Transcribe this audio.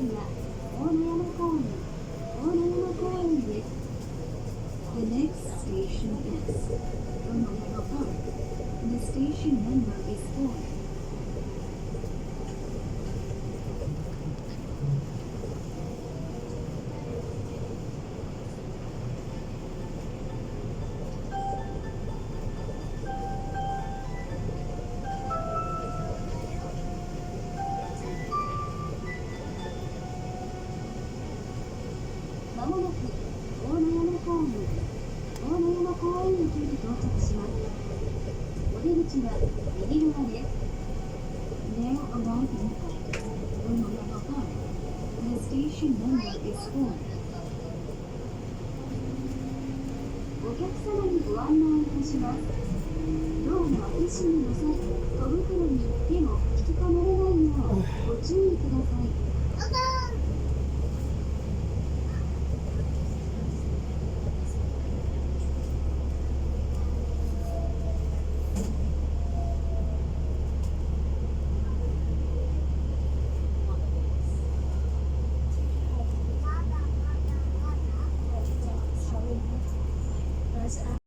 は大野山公園、大野山公園です。The next station is Onoyama Park. The station number is 4. まもなく大野山公園、大野山公園駅に到着します。お出口は右側です。There arriving at Onoyama Park. The station number is 4. お客様にご案内いたします。ドアの開け閉めの際、戸袋に手を